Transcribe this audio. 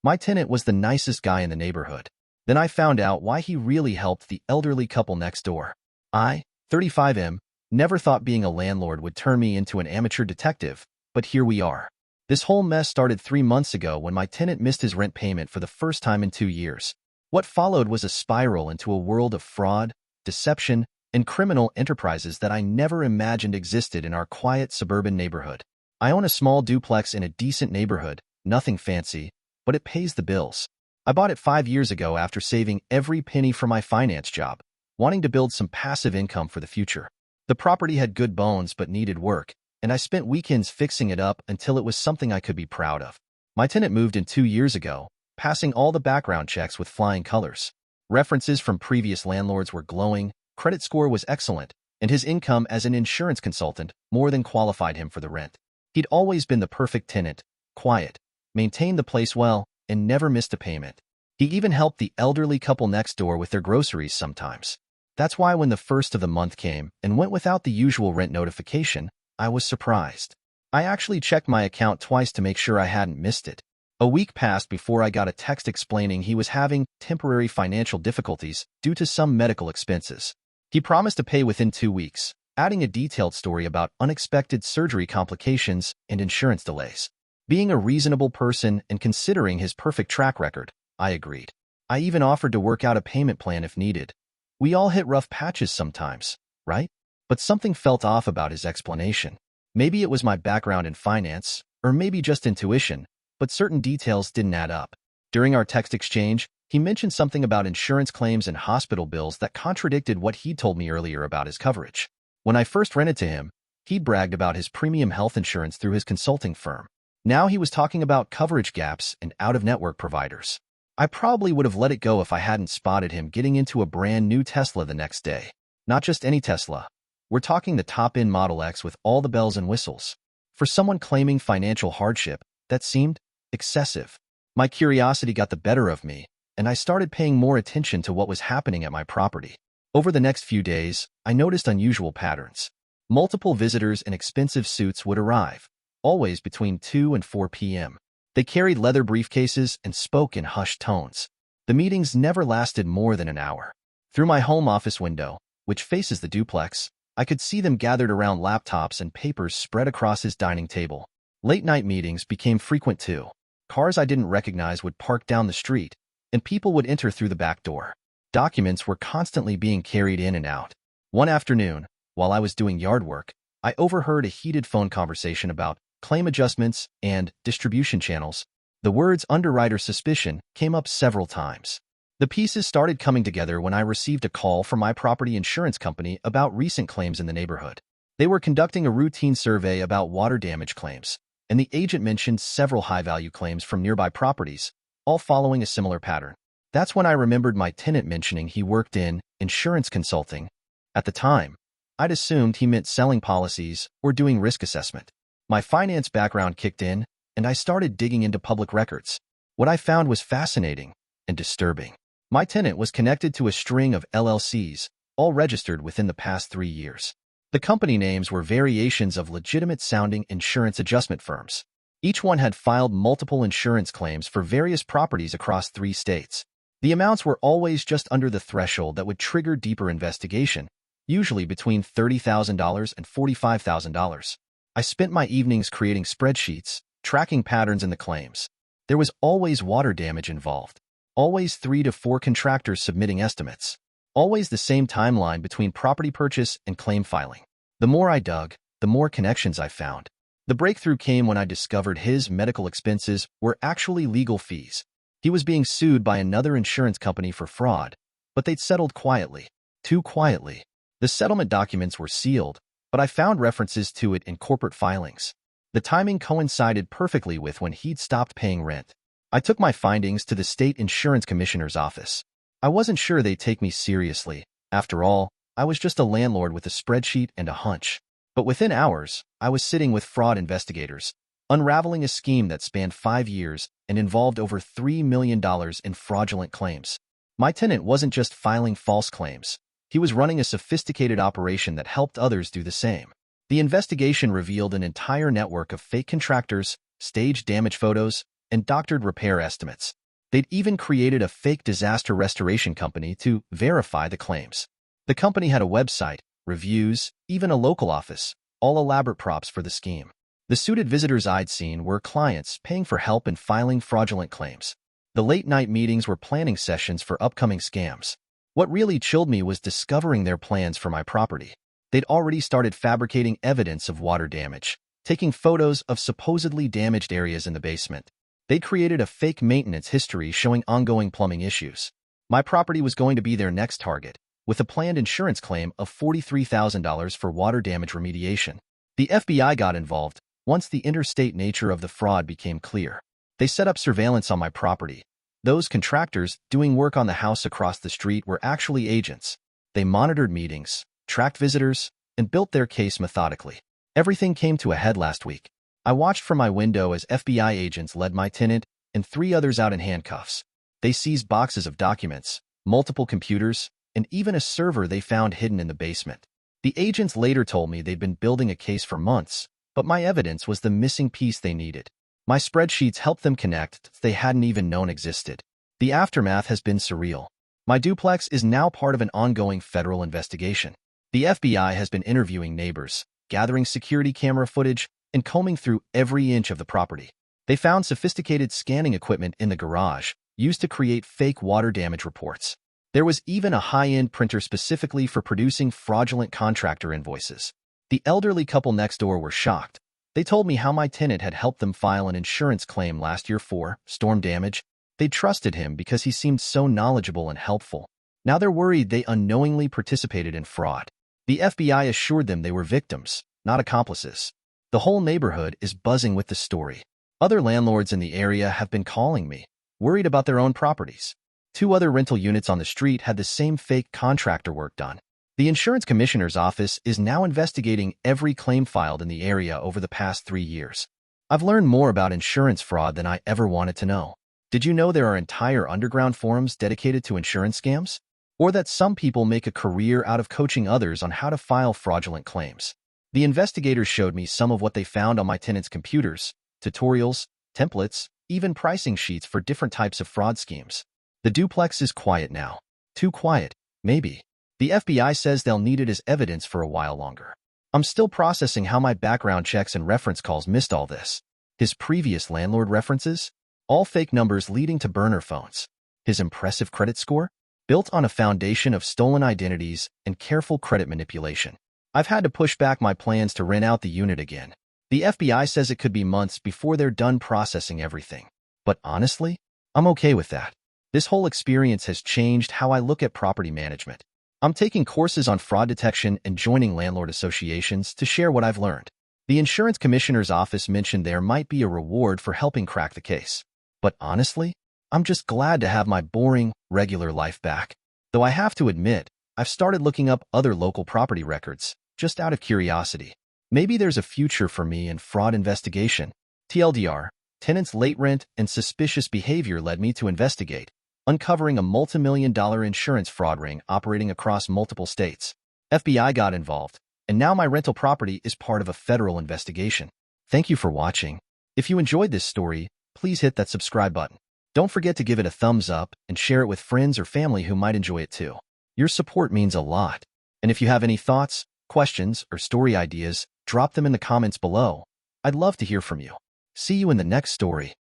My tenant was the nicest guy in the neighborhood. Then I found out why he really helped the elderly couple next door. I, 35M, never thought being a landlord would turn me into an amateur detective, but here we are. This whole mess started 3 months ago when my tenant missed his rent payment for the first time in 2 years. What followed was a spiral into a world of fraud, deception, and criminal enterprises that I never imagined existed in our quiet suburban neighborhood. I own a small duplex in a decent neighborhood, nothing fancy, but it pays the bills. I bought it 5 years ago after saving every penny from my finance job, wanting to build some passive income for the future. The property had good bones but needed work, and I spent weekends fixing it up until it was something I could be proud of. My tenant moved in 2 years ago, passing all the background checks with flying colors. References from previous landlords were glowing, credit score was excellent, and his income as an insurance consultant more than qualified him for the rent. He'd always been the perfect tenant, quiet, maintained the place well, and never missed a payment. He even helped the elderly couple next door with their groceries sometimes. That's why when the first of the month came and went without the usual rent notification, I was surprised. I actually checked my account twice to make sure I hadn't missed it. A week passed before I got a text explaining he was having temporary financial difficulties due to some medical expenses. He promised to pay within 2 weeks, adding a detailed story about unexpected surgery complications and insurance delays. Being a reasonable person and considering his perfect track record, I agreed. I even offered to work out a payment plan if needed. We all hit rough patches sometimes, right? But something felt off about his explanation. Maybe it was my background in finance, or maybe just intuition, but certain details didn't add up. During our text exchange, he mentioned something about insurance claims and hospital bills that contradicted what he'd told me earlier about his coverage. When I first rented to him, he bragged about his premium health insurance through his consulting firm. Now he was talking about coverage gaps and out-of-network providers. I probably would have let it go if I hadn't spotted him getting into a brand new Tesla the next day. Not just any Tesla. We're talking the top-end Model X with all the bells and whistles. For someone claiming financial hardship, that seemed excessive. My curiosity got the better of me, and I started paying more attention to what was happening at my property. Over the next few days, I noticed unusual patterns. Multiple visitors in expensive suits would arrive, always between 2 and 4 p.m. They carried leather briefcases and spoke in hushed tones. The meetings never lasted more than an hour. Through my home office window, which faces the duplex, I could see them gathered around laptops and papers spread across his dining table. Late-night meetings became frequent too. Cars I didn't recognize would park down the street, and people would enter through the back door. Documents were constantly being carried in and out. One afternoon, while I was doing yard work, I overheard a heated phone conversation about claim adjustments and distribution channels. The words underwriter suspicion came up several times. The pieces started coming together when I received a call from my property insurance company about recent claims in the neighborhood. They were conducting a routine survey about water damage claims, and the agent mentioned several high-value claims from nearby properties, all following a similar pattern. That's when I remembered my tenant mentioning he worked in insurance consulting. At the time, I'd assumed he meant selling policies or doing risk assessment. My finance background kicked in, and I started digging into public records. What I found was fascinating and disturbing. My tenant was connected to a string of LLCs, all registered within the past 3 years. The company names were variations of legitimate-sounding insurance adjustment firms. Each one had filed multiple insurance claims for various properties across 3 states. The amounts were always just under the threshold that would trigger deeper investigation, usually between $30,000 and $45,000. I spent my evenings creating spreadsheets, tracking patterns in the claims. There was always water damage involved. Always 3 to 4 contractors submitting estimates. Always the same timeline between property purchase and claim filing. The more I dug, the more connections I found. The breakthrough came when I discovered his medical expenses were actually legal fees. He was being sued by another insurance company for fraud, but they'd settled quietly. Too quietly. The settlement documents were sealed, but I found references to it in corporate filings. The timing coincided perfectly with when he'd stopped paying rent. I took my findings to the state insurance commissioner's office. I wasn't sure they'd take me seriously. After all, I was just a landlord with a spreadsheet and a hunch. But within hours, I was sitting with fraud investigators, unraveling a scheme that spanned 5 years and involved over $3 million in fraudulent claims. My tenant wasn't just filing false claims. He was running a sophisticated operation that helped others do the same. The investigation revealed an entire network of fake contractors, staged damage photos, and doctored repair estimates. They'd even created a fake disaster restoration company to verify the claims. The company had a website, reviews, even a local office, all elaborate props for the scheme. The suited visitors I'd seen were clients paying for help in filing fraudulent claims. The late-night meetings were planning sessions for upcoming scams. What really chilled me was discovering their plans for my property. They'd already started fabricating evidence of water damage, taking photos of supposedly damaged areas in the basement. They'd created a fake maintenance history showing ongoing plumbing issues. My property was going to be their next target, with a planned insurance claim of $43,000 for water damage remediation. The FBI got involved once the interstate nature of the fraud became clear. They set up surveillance on my property. Those contractors doing work on the house across the street were actually agents. They monitored meetings, tracked visitors, and built their case methodically. Everything came to a head last week. I watched from my window as FBI agents led my tenant and 3 others out in handcuffs. They seized boxes of documents, multiple computers, and even a server they found hidden in the basement. The agents later told me they'd been building a case for months, but my evidence was the missing piece they needed. My spreadsheets helped them connect they hadn't even known existed. The aftermath has been surreal. My duplex is now part of an ongoing federal investigation. The FBI has been interviewing neighbors, gathering security camera footage, and combing through every inch of the property. They found sophisticated scanning equipment in the garage, used to create fake water damage reports. There was even a high-end printer specifically for producing fraudulent contractor invoices. The elderly couple next door were shocked. They told me how my tenant had helped them file an insurance claim last year for storm damage. They trusted him because he seemed so knowledgeable and helpful. Now they're worried they unknowingly participated in fraud. The FBI assured them they were victims, not accomplices. The whole neighborhood is buzzing with the story. Other landlords in the area have been calling me, worried about their own properties. 2 other rental units on the street had the same fake contractor work done. The insurance commissioner's office is now investigating every claim filed in the area over the past 3 years. I've learned more about insurance fraud than I ever wanted to know. Did you know there are entire underground forums dedicated to insurance scams? Or that some people make a career out of coaching others on how to file fraudulent claims? The investigators showed me some of what they found on my tenants' computers, tutorials, templates, even pricing sheets for different types of fraud schemes. The duplex is quiet now. Too quiet, maybe. The FBI says they'll need it as evidence for a while longer. I'm still processing how my background checks and reference calls missed all this. His previous landlord references? All fake numbers leading to burner phones. His impressive credit score? Built on a foundation of stolen identities and careful credit manipulation. I've had to push back my plans to rent out the unit again. The FBI says it could be months before they're done processing everything. But honestly, I'm okay with that. This whole experience has changed how I look at property management. I'm taking courses on fraud detection and joining landlord associations to share what I've learned. The insurance commissioner's office mentioned there might be a reward for helping crack the case. But honestly, I'm just glad to have my boring, regular life back. Though I have to admit, I've started looking up other local property records, just out of curiosity. Maybe there's a future for me in fraud investigation. TLDR, tenants' late rent and suspicious behavior led me to investigate, uncovering a multi-million-dollar insurance fraud ring operating across multiple states. FBI got involved, and now my rental property is part of a federal investigation. Thank you for watching. If you enjoyed this story, please hit that subscribe button. Don't forget to give it a thumbs up and share it with friends or family who might enjoy it too. Your support means a lot. And if you have any thoughts, questions, or story ideas, drop them in the comments below. I'd love to hear from you. See you in the next story.